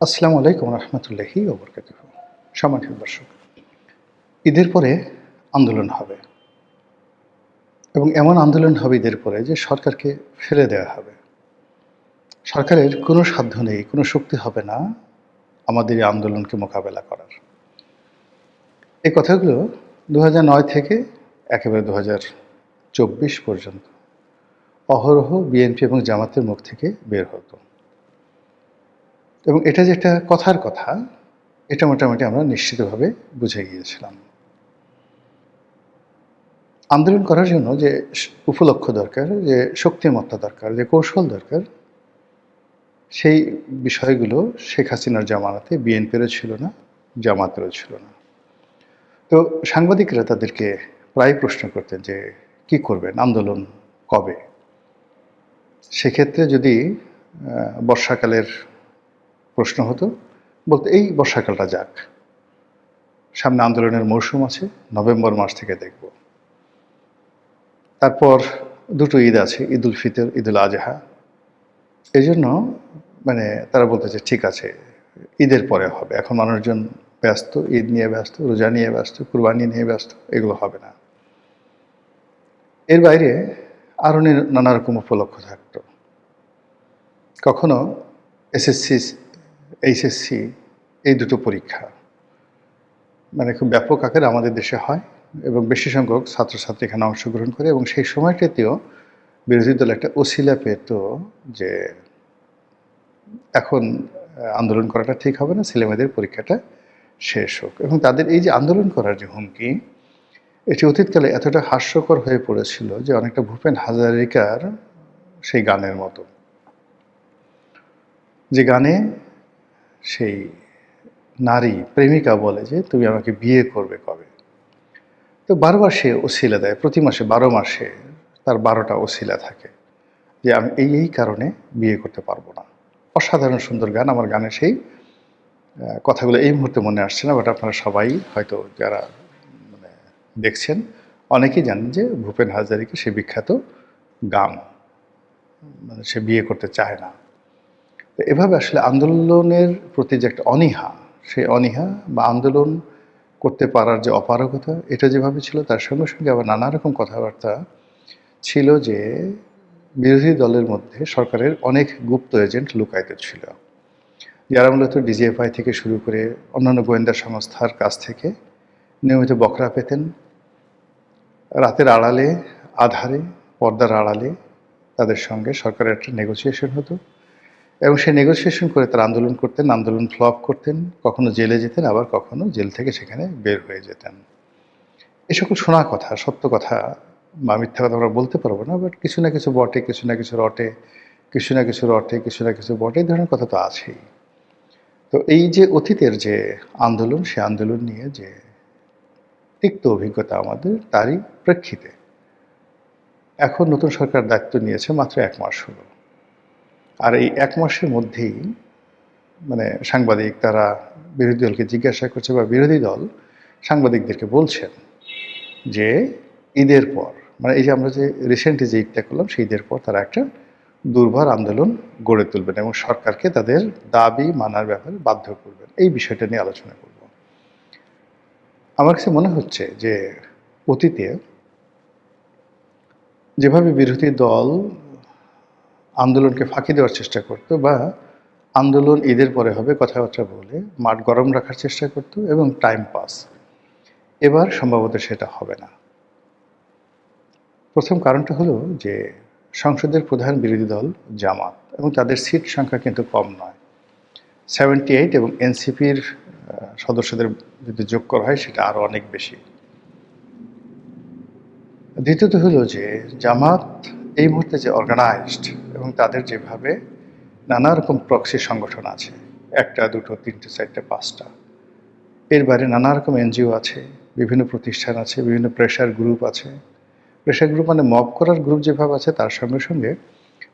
আসসালামু আলাইকুম রহমতুল্লাহি ওয়া বারাকাতুহু। সম্মানিত দর্শক, ঈদের পরে আন্দোলন হবে এবং এমন আন্দোলন হবে ঈদের পরে যে সরকারকে ফেলে দেওয়া হবে। সরকারের কোনো সাধ্য নেই, কোনো শক্তি হবে না আমাদের এই আন্দোলনকে মোকাবেলা করার। এই কথাগুলো ২০০৯ থেকে একেবারে ২০২৪ পর্যন্ত অহরহ বিএনপি এবং জামাতের মুখ থেকে বের হতো এবং এটা যে একটা কথার কথা, এটা মোটামুটি আমরা নিশ্চিতভাবে বুঝে গিয়েছিলাম। আন্দোলন করার জন্য যে উপলক্ষ দরকার, যে শক্তিমত্তা দরকার, যে কৌশল দরকার, সেই বিষয়গুলো শেখ হাসিনার জামানাতে বিএনপিরও ছিল না, জামাতেরও ছিল না। তো সাংবাদিকরা তাদেরকে প্রায় প্রশ্ন করতেন যে কি করবেন, আন্দোলন কবে? সেক্ষেত্রে যদি বর্ষাকালের প্রশ্ন হতো, বলতে এই বর্ষাকালটা যাক, সামনে আন্দোলনের মৌসুম আছে, নভেম্বর মাস থেকে দেখব। তারপর দুটো ঈদ আছে, ঈদ উল ফিতর, ঈদ উল আজহা। এই জন্য তারা বলতে যে ঠিক আছে, ঈদের পরে হবে, এখন মানুষজন ব্যস্ত, ঈদ নিয়ে ব্যস্ত, রোজা নিয়ে ব্যস্ত, কুরবানি নিয়ে ব্যস্ত, এগুলো হবে না। এর বাইরে আরও নানা রকম উপলক্ষ থাকতো। কখনো এসএসসি, এইচএসসি, এই দুটো পরীক্ষা খুব ব্যাপক আকারে আমাদের দেশে হয় এবং বেশি সংখ্যক ছাত্রছাত্রী এখানে অংশগ্রহণ করে এবং সেই সময়টাতেও বিরোধী দল একটা ওসিলা পেত যে এখন আন্দোলন করাটা ঠিক হবে না, ছেলেমেয়েদের পরীক্ষাটা শেষ হোক। এবং তাদের এই যে আন্দোলন করার যে হুমকি, এটি অতীতকালে এতটা হাস্যকর হয়ে পড়েছিল যে অনেকটা ভূপেন হাজারিকার সেই গানের মতো, যে গানে সেই নারী প্রেমিকা বলে যে তুমি আমাকে বিয়ে করবে কবে। তো বারবার সে ওসিলা দেয়, প্রতি মাসে 12 মাসে তার 12টা ওসিলা থাকে যে আমি এই কারণে বিয়ে করতে পারবো না। অসাধারণ সুন্দর গান। আমার গানের সেই কথাগুলো এই মুহূর্তে মনে আসছে না, বাট আপনারা সবাই হয়তো যারা দেখছেন অনেকেই জানেন যে ভূপেন হাজারিকা সে বিখ্যাত গান, সে বিয়ে করতে চায় না। তো এভাবে আসলে আন্দোলনের প্রতি যে একটা অনীহা, সেই অনীহা বা আন্দোলন করতে পারার যে অপারগতা, এটা যেভাবে ছিল, তার সঙ্গে সঙ্গে আবার নানা রকম কথাবার্তা ছিল যে বিরোধী দলের মধ্যে সরকারের অনেক গুপ্ত এজেন্ট লুকায়িত ছিল, যারা মূলত ডিজিএফআই থেকে শুরু করে অন্যান্য গোয়েন্দা সংস্থার কাছ থেকে নিয়মিত বকরা পেতেন। রাতের আড়ালে, আধারে, পর্দার আড়ালে তাদের সঙ্গে সরকারের একটা নেগোসিয়েশন হতো এবং সেই নেগোসিয়েশন করে তারা আন্দোলন করতেন, আন্দোলন ফ্লপ করতেন, কখনো জেলে যেতেন, আবার কখনো জেল থেকে সেখানে বের হয়ে যেতেন। এ সকল শোনা কথা, সত্য কথা বা মিথ্যা কথা আমরা বলতে পারবো না, বাট কিছু না কিছু বটে, কিছু না কিছু রটে, কিছু না কিছু রটে, কিছু না কিছু বটে, এই ধরনের কথা তো আছেই। তো এই যে অতীতের যে আন্দোলন, সে আন্দোলন নিয়ে যে তিক্ত অভিজ্ঞতা আমাদের, তারই প্রেক্ষিতে এখন নতুন সরকার দায়িত্ব নিয়েছে, মাত্র 1 মাস হলো। আর এই 1 মাসের মধ্যেই সাংবাদিক তারা বিরোধী দলকে জিজ্ঞাসা করছে বা বিরোধী দল সাংবাদিকদেরকে বলছেন যে ঈদের পর, এই যে আমরা যে রিসেন্টলি যে ঈদটা করলাম, সেই ঈদের পর তারা একটা দুর্বার আন্দোলন গড়ে তুলবেন এবং সরকারকে তাদের দাবি মানার ব্যাপারে বাধ্য করবেন। এই বিষয়টা নিয়ে আলোচনা করব। আমার কাছে মনে হচ্ছে যে অতীতে যেভাবে বিরোধী দল আন্দোলনকে ফাঁকি দেওয়ার চেষ্টা করত বা আন্দোলন ঈদের পরে হবে কথাবার্তা বলে মাঠ গরম রাখার চেষ্টা করত এবং টাইম পাস, এবার সম্ভবত সেটা হবে না। প্রথম কারণটা হলো যে সংসদের প্রধান বিরোধী দল জামাত এবং তাদের সিট সংখ্যা কিন্তু কম নয়, 78, এবং এনসিপির সদস্যদের যদি যোগ করা হয় সেটা আরও অনেক বেশি। দ্বিতীয়ত হলো যে জামাত এই মুহূর্তে যে অর্গানাইজড এবং তাদের যেভাবে নানা রকম প্রক্সি সংগঠন আছে, 1টা 2টো 3টে 4টে 5টা, এর বাইরে নানা রকম এনজিও আছে, বিভিন্ন প্রতিষ্ঠান আছে, বিভিন্ন প্রেশার গ্রুপ আছে। প্রেশার গ্রুপ মব করার গ্রুপ যেভাবে আছে, তার সঙ্গে সঙ্গে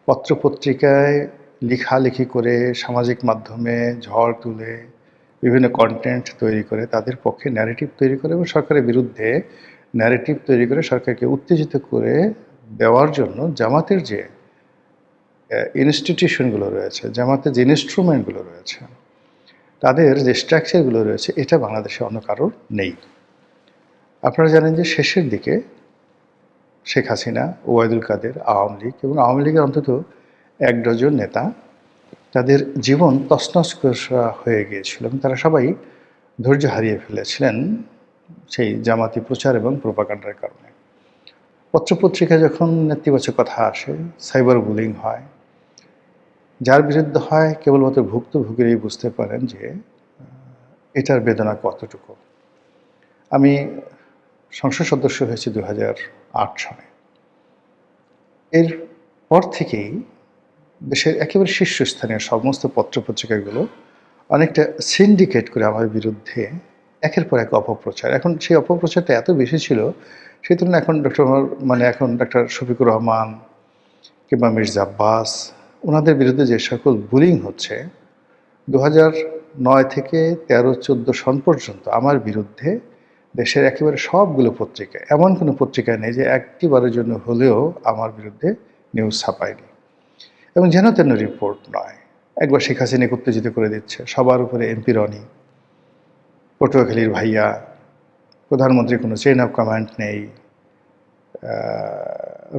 পত্রপত্রিকায় লেখালেখি করে, সামাজিক মাধ্যমে ঝড় তুলে, বিভিন্ন কন্টেন্ট তৈরি করে, তাদের পক্ষে ন্যারেটিভ তৈরি করে এবং সরকারের বিরুদ্ধে ন্যারেটিভ তৈরি করে সরকারকে উত্তেজিত করে দেওয়ার জন্য জামাতের যে ইনস্টিটিউশনগুলো রয়েছে, জামাতের যে ইনস্ট্রুমেন্টগুলো রয়েছে, তাদের যে স্ট্রাকচারগুলো রয়েছে এটা বাংলাদেশে অন্য কারোর নেই। আপনারা জানেন যে শেষের দিকে শেখ হাসিনা, ওবায়দুল কাদের, আওয়ামী লীগ এবং আওয়ামী লীগের অন্তত ১ ডজন নেতা তাদের জীবন তছনছ করা হয়ে গিয়েছিল এবং তারা সবাই ধৈর্য হারিয়ে ফেলেছিলেন সেই জামাতি প্রচার এবং প্রোপাগান্ডার কারণে। পত্রপত্রিকায় যখন নেতিবাচক কথা আসে, সাইবার বুলিং হয়, যার বিরুদ্ধে হয় কেবলমাত্র ভুক্তভোগীরাই বুঝতে পারেন যে এটার বেদনা কতটুকু। আমি সংসদ সদস্য হয়েছি ২০০৮ সালে। এর পর থেকেই দেশের একেবারে শীর্ষস্থানীয় সমস্ত পত্রপত্রিকাগুলো অনেকটা সিন্ডিকেট করে আমার বিরুদ্ধে একের পর এক অপপ্রচার। এখন সেই অপপ্রচারটা এত বেশি ছিল, সেই তুলনায় এখন এখন ডক্টর শফিকুর রহমান কিংবা মির্জা আব্বাস ওনাদের বিরুদ্ধে যে সকল বুলিং হচ্ছে, ২০০৯ থেকে ১৩-১৪ সন পর্যন্ত আমার বিরুদ্ধে দেশের একেবারে সবগুলো পত্রিকায়, এমন কোনো পত্রিকা নেই যে একটিবারের জন্য হলেও আমার বিরুদ্ধে নিউজ ছাপায়নি। এবং যেন তেন রিপোর্ট নয়, একবার শেখ হাসিনাকে উত্তেজিত করে দিচ্ছে, সবার উপরে এমপি রনি, পটুয়াখালীর ভাইয়া, প্রধানমন্ত্রীর কোনো চেইন অফ কমান্ড নেই,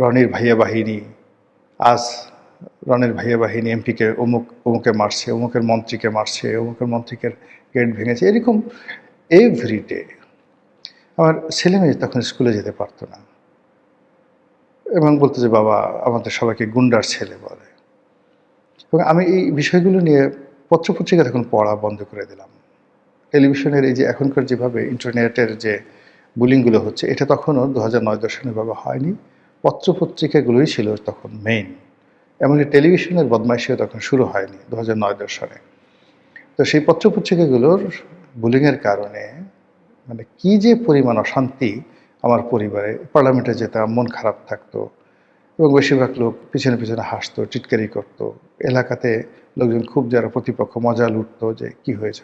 রনির ভাইয়া বাহিনী, আজ রনির ভাইয়া বাহিনী এমপিকে অমুকে মারছে, অমুকের মন্ত্রীকে মারছে, অমুকের মন্ত্রীকে গেট ভেঙেছে, এরকম এভরিডে। আমার ছেলেমেয়ে তখন স্কুলে যেতে পারতো না এবং বলতো যে বাবা আমাদের সবাইকে গুন্ডার ছেলে বলে। এবং আমি এই বিষয়গুলো নিয়ে পত্রপত্রিকা তখন পড়া বন্ধ করে দিলাম। টেলিভিশনের এই যে এখনকার যেভাবে ইন্টারনেটের যে বুলিংগুলো হচ্ছে, এটা তখনও ২০০৯-১০ সালে এভাবে হয়নি। পত্রপত্রিকাগুলোই ছিল তখন মেইন। এমনকি টেলিভিশনের বদমাইশিও তখন শুরু হয়নি ২০০৯-১০ সালে। তো সেই পত্রপত্রিকাগুলোর বুলিংয়ের কারণে মানে কী যে পরিমাণ অশান্তি আমার পরিবারে, পার্লামেন্টে যেতাম মন খারাপ থাকতো এবং বেশিরভাগ লোক পিছনে পিছনে হাসতো, টিটকারি করতো। এলাকাতে লোকজন খুব যারা প্রতিপক্ষ মজা লুটতো যে কি হয়েছে।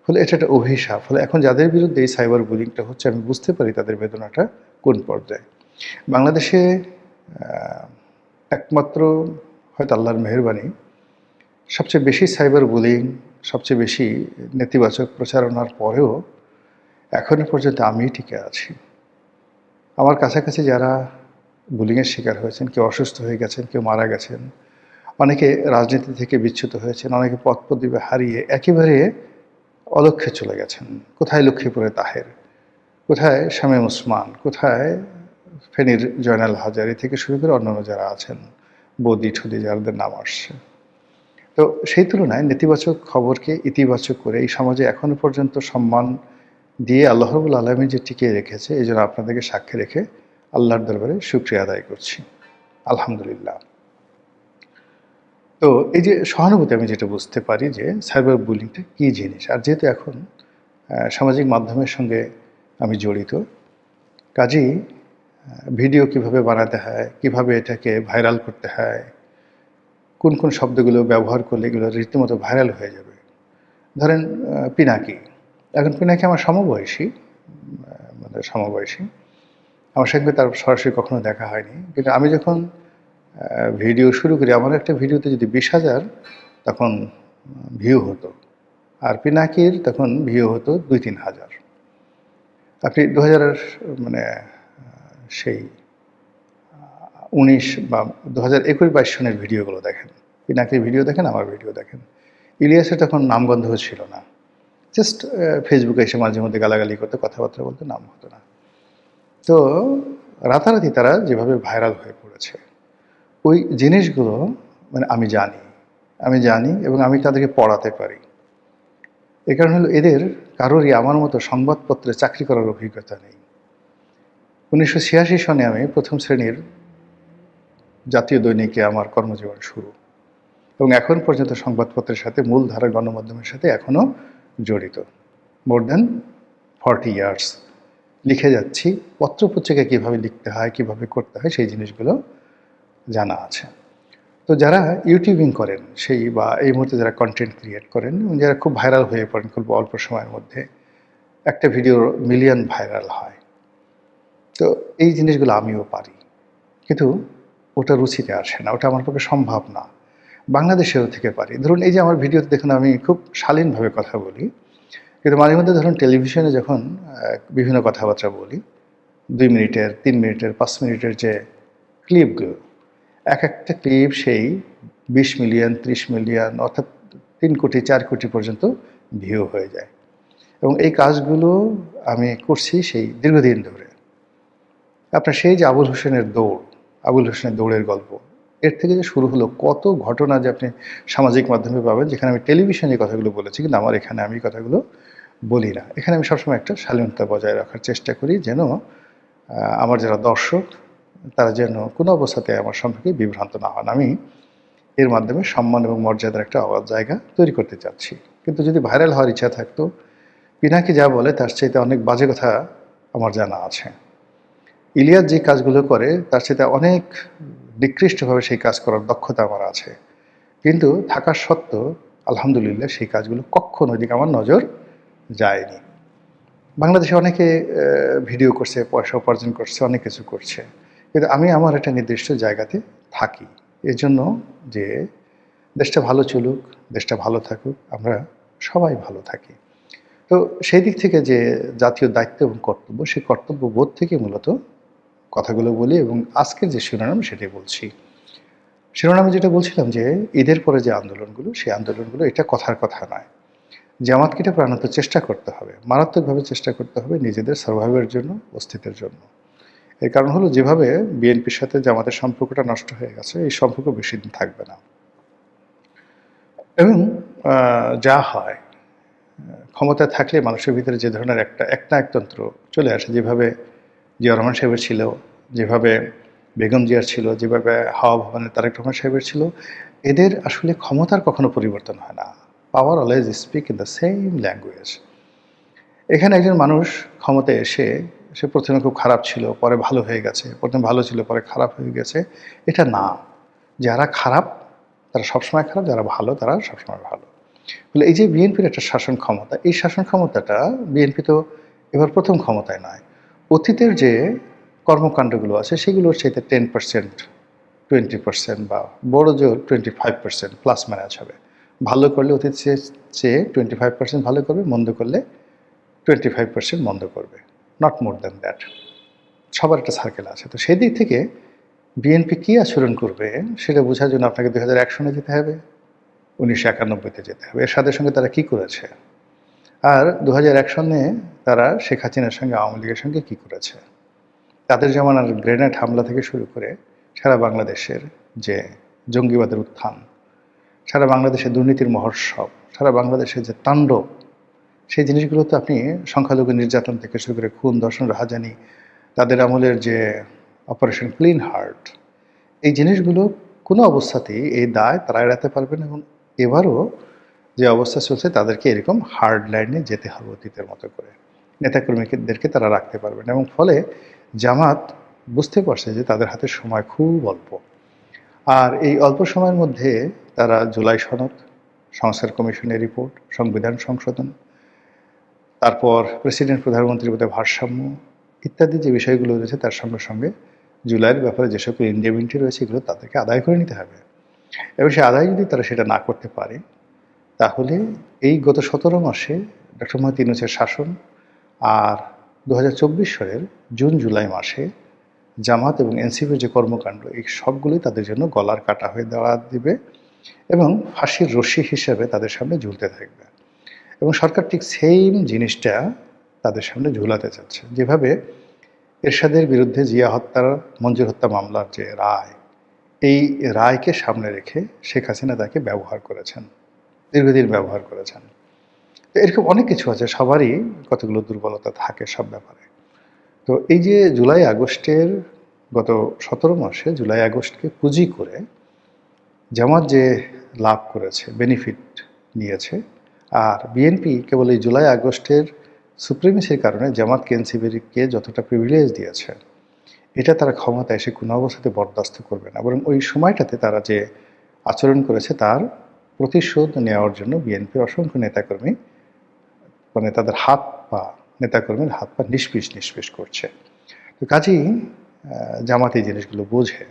ফলে এটা একটা অভিশাপ। ফলে এখন যাদের বিরুদ্ধে এই সাইবার বুলিংটা হচ্ছে, আমি বুঝতে পারি তাদের বেদনাটা কোন পর্যায়ে। বাংলাদেশে একমাত্র হয়তো আল্লাহর মেহেরবানি, সবচেয়ে বেশি সাইবার বুলিং, সবচেয়ে বেশি নেতিবাচক প্রচারণার পরেও এখনো পর্যন্ত আমিই টিকে আছি। আমার কাছাকাছি যারা বুলিংয়ের শিকার হয়েছেন, কেউ অসুস্থ হয়ে গেছেন, কেউ মারা গেছেন, অনেকে রাজনীতি থেকে বিচ্যুত হয়েছেন, অনেকে পদ পদবি হারিয়ে একেবারে অলক্ষ্যে চলে গেছেন। কোথায় লক্ষ্মীপুরে তাহের, কোথায় শামীম ওসমান, কোথায় ফেনীর জয়নাল হাজারি থেকে শুরু করে অন্যান্য যারা আছেন, বদি ঠদি যাদের নাম আসছে। তো সেই তুলনায় নেতিবাচক খবরকে ইতিবাচক করে এই সমাজে এখনো পর্যন্ত সম্মান দিয়ে আল্লাহ রাব্বুল আলামিন যে টিকিয়ে রেখেছে, এই জন্য আপনাদেরকে সাক্ষী রেখে আল্লাহর দরবারে শুকরিয়া আদায় করছি, আলহামদুলিল্লাহ। তো এই যে সহানুভূতি, আমি যেটা বুঝতে পারি যে সাইবার বুলিংটা কী জিনিস। আর যেহেতু এখন সামাজিক মাধ্যমের সঙ্গে আমি জড়িত, কাজেই ভিডিও কিভাবে বানাতে হয়, কিভাবে এটাকে ভাইরাল করতে হয়, কোন কোন শব্দগুলো ব্যবহার করলে এগুলো রীতিমতো ভাইরাল হয়ে যাবে। ধরেন পিনাকি, এখন পিনাকি আমার সমবয়সী, সমবয়সী, আমার সঙ্গে তার সরাসরি কখনো দেখা হয়নি, কিন্তু আমি যখন ভিডিও শুরু করি, আমার একটা ভিডিওতে যদি ২০,০০০ তখন ভিউ হতো, আর পিনাকির তখন ভিউ হতো ২-৩ হাজার। আপনি ২০০০ মানে সেই ১৯ বা ২০২১-২২ সনের ভিডিওগুলো দেখেন, পিনাকির ভিডিও দেখেন, আমার ভিডিও দেখেন। ইলিয়াসের তখন নামগন্ধও ছিল না, জাস্ট ফেসবুকে এসে মাঝে মধ্যে গালাগালি করতে, কথাবার্তা বলতে, নাম হতো না। তো রাতারাতি তারা যেভাবে ভাইরাল হয়ে পড়েছে, ওই জিনিসগুলো মানে আমি জানি এবং আমি তাদেরকে পড়াতে পারি। এ কারণ হলো এদের কারোরই আমার মতো সংবাদপত্রে চাকরি করার অভিজ্ঞতা নেই। ১৯৮৬ সনে আমি প্রথম শ্রেণীর জাতীয় দৈনিকে আমার কর্মজীবন শুরু, এবং এখন পর্যন্ত সংবাদপত্রের সাথে, মূলধারা গণমাধ্যমের সাথে এখনও জড়িত। মোর দ্যান 40 ইয়ার্স লিখে যাচ্ছি। পত্রপত্রিকায় কীভাবে লিখতে হয়, কীভাবে করতে হয়, সেই জিনিসগুলো জানা আছে। তো যারা ইউটিউবিং করেন সেই বা এই মুহূর্তে যারা কন্টেন্ট ক্রিয়েট করেন এবং যারা খুব ভাইরাল হয়ে পড়েন খুব অল্প সময়ের মধ্যে, একটা ভিডিও মিলিয়ন ভাইরাল হয়, তো এই জিনিসগুলো আমিও পারি, কিন্তু ওটা রুচিতে আসে না, ওটা আমার পক্ষে সম্ভব না। বাংলাদেশেও থেকে পারি। ধরুন এই যে আমার ভিডিওতে দেখুন আমি খুব শালীনভাবে কথা বলি। কিন্তু মাঝে মধ্যে ধরুন টেলিভিশনে যখন বিভিন্ন কথাবার্তা বলি, ২ মিনিটের, ৩ মিনিটের, ৫ মিনিটের যে ক্লিপগুলো, একটা ক্লিপ সেই ২০ মিলিয়ন, ৩০ মিলিয়ন অর্থাৎ ৩ কোটি, ৪ কোটি পর্যন্ত ভিউ হয়ে যায়। এবং এই কাজগুলো আমি করছি সেই দীর্ঘদিন ধরে। আপনার সেই যে আবুল হোসেনের দৌড়, আবুল হোসেনের দৌড়ের গল্প, এর থেকে যে শুরু হলো কত ঘটনা যে আপনি সামাজিক মাধ্যমে পাবেন, যেখানে আমি টেলিভিশনে এই কথাগুলো বলেছি, কিন্তু আমার এখানে আমি কথাগুলো বলি না। এখানে আমি সবসময় একটা শালীনতা বজায় রাখার চেষ্টা করি, যেন আমার যারা দর্শক তারা যেন কোনো অবস্থাতে আমার সম্পর্কে বিভ্রান্ত না হন। আমি এর মাধ্যমে সম্মান এবং মর্যাদার একটা জায়গা তৈরি করতে চাচ্ছি। কিন্তু যদি ভাইরাল হওয়ার ইচ্ছা থাকতো, পিনাকি যা বলে তার চাইতে অনেক বাজে কথা আমার জানা আছে। ইলিয়াস যে কাজগুলো করে তার চাইতে অনেক নিকৃষ্টভাবে সেই কাজ করার দক্ষতা আমার আছে। কিন্তু থাকা সত্ত্বেও আলহামদুলিল্লাহ সেই কাজগুলো কখনো ওইদিকে আমার নজর যায়নি। বাংলাদেশে অনেকে ভিডিও করছে, পয়সা উপার্জন করছে, অনেক কিছু করছে। কিন্তু আমি আমার একটা নির্দিষ্ট জায়গাতে থাকি। এজন্য যে দেশটা ভালো চলুক, দেশটা ভালো থাকুক, আমরা সবাই ভালো থাকি। তো সেই দিক থেকে যে জাতীয় দায়িত্ব এবং কর্তব্য, সেই কর্তব্যবোধ থেকে মূলত কথাগুলো বলি এবং আজকের যে শিরোনাম সেটাই বলছি। শিরোনামে যেটা বলছিলাম যে ঈদের পরে যে আন্দোলনগুলো, সেই আন্দোলনগুলো এটা কথার কথা নয়। জামাতকে এটা প্রাণান্ত চেষ্টা করতে হবে, মারাত্মকভাবে চেষ্টা করতে হবে নিজেদের সার্ভাইভের জন্য, অস্তিত্বের জন্য। এর কারণ হলো যেভাবে বিএনপির সাথে জামাতের সম্পর্কটা নষ্ট হয়ে গেছে, এই সম্পর্ক বেশি দিন থাকবে না। এবং যা হয়, ক্ষমতায় থাকলে মানুষের ভিতরে যে ধরনের একটা একনায়কতন্ত্র চলে আসে, যেভাবে জিয়া রহমান সাহেবের ছিল, যেভাবে বেগম জিয়ার ছিল, যেভাবে হাওয়া ভবনের তারেক রহমান সাহেবের ছিল, এদের আসলে ক্ষমতার কখনো পরিবর্তন হয় না। Power always speak in the same language. এখানে একজন মানুষ ক্ষমতায় এসে সে প্রথমে খুব খারাপ ছিল, পরে ভালো হয়ে গেছে, প্রথমে ভালো ছিল, পরে খারাপ হয়ে গেছে, এটা না। যারা খারাপ তারা সবসময় খারাপ, যারা ভালো তারা সবসময় ভালো। বলে এই যে বিএনপির একটা শাসন ক্ষমতা, এই শাসন ক্ষমতাটা বিএনপি তো এবার প্রথম ক্ষমতায় নয়। অতীতের যে কর্মকাণ্ডগুলো আছে সেগুলোর চাইতে 10%, 20% বা বড় জোর 25% প্লাস ম্যানেজ হবে। ভালো করলে অতীত চেয়ে 25% ভালো করবে, মন্দ করলে 25% মন্দ করবে, নট মোর দ্যান দ্যাট। সবার একটা সার্কেল আছে। তো সেই দিক থেকে বিএনপি কী আচরণ করবে সেটা বোঝার জন্য আপনাকে 2001 সনে যেতে হবে, 1991-তে যেতে হবে। এর সাথে সঙ্গে তারা কী করেছে, আর 2001 সনে তারা শেখ হাসিনার সঙ্গে আওয়ামী লীগের সঙ্গে কী করেছে। তাদের জমানার গ্রেনেড হামলা থেকে শুরু করে সারা বাংলাদেশের যে জঙ্গিবাদের উত্থান, সারা বাংলাদেশের দুর্নীতির মহোৎসব, সারা বাংলাদেশের যে তাণ্ডব, সেই জিনিসগুলো তো আপনি সংখ্যালঘু নির্যাতন থেকে শুরু করে খুন, ধর্ষণ, রাহাজানি, তাদের আমলের যে অপারেশন ক্লিন হার্ট, এই জিনিসগুলো কোনো অবস্থাতেই এই দায় তারা এড়াতে পারবে না। এবং এবারও যে অবস্থা চলছে তাদেরকে এরকম হার্ড লাইনে যেতে হবে অতীতের মতো করে। নেতাকর্মীদেরকে তারা রাখতে পারবে না। এবং ফলে জামাত বুঝতে পারছে যে তাদের হাতে সময় খুব অল্প। আর এই অল্প সময়ের মধ্যে তারা জুলাই সনদ, সংস্কার কমিশনের রিপোর্ট, সংবিধান সংশোধন, তারপর প্রেসিডেন্ট প্রধানমন্ত্রীর মধ্যে ভারসাম্য ইত্যাদি যে বিষয়গুলো রয়েছে, তার সঙ্গে সঙ্গে জুলাইয়ের ব্যাপারে যে সকল ইন্ডিয়াবিলিটি রয়েছে এগুলো তাদেরকে আদায় করে নিতে হবে। এবং সে আদায় যদি তারা সেটা না করতে পারে, তাহলে এই গত 17 মাসে ডক্টর মোহাম্মদ ইউনূসের শাসন আর 2024 সালের জুন জুলাই মাসে জামাত এবং এনসিপির যে কর্মকাণ্ড, এই সবগুলোই তাদের জন্য গলার কাটা হয়ে দেওয়া দিবে এবং ফাঁসির রশ্মি হিসেবে তাদের সামনে ঝুলতে থাকবে। এবং সরকার ঠিক সেম জিনিসটা তাদের সামনে ঝুলাতে চাচ্ছে। যেভাবে এরশাদের বিরুদ্ধে জিয়া হত্যার, মঞ্জুর হত্যা মামলার যে রায়, এই রায়কে সামনে রেখে শেখ হাসিনা তাকে ব্যবহার করেছেন, দীর্ঘদিন ব্যবহার করেছেন। তো এরকম অনেক কিছু আছে, সবারই কতগুলো দুর্বলতা থাকে সব ব্যাপারে। তো এই যে জুলাই আগস্টের গত 17 মাসে জুলাই আগস্টকে পুঁজি করে জামাত যে লাভ করেছে, বেনিফিট নিয়েছে, আর বিএনপি কেবল এই জুলাই আগস্টের সুপ্রিমেসির কারণে জামাতকে এনসিপিকে যতটা প্রিভিলেজ দিয়েছে, এটা তারা ক্ষমতা এসে কোনো অবস্থাতে বরদাস্ত করবে না। বরং ওই সময়টাতে তারা যে আচরণ করেছে তার প্রতিশোধ নেওয়ার জন্য বিএনপির অসংখ্য নেতাকর্মী, মানে তাদের হাত পা, নেতাকর্মীর হাত পা নিষ্পিস করছে। তো কাজেই জামাত এই জিনিসগুলো বোঝে।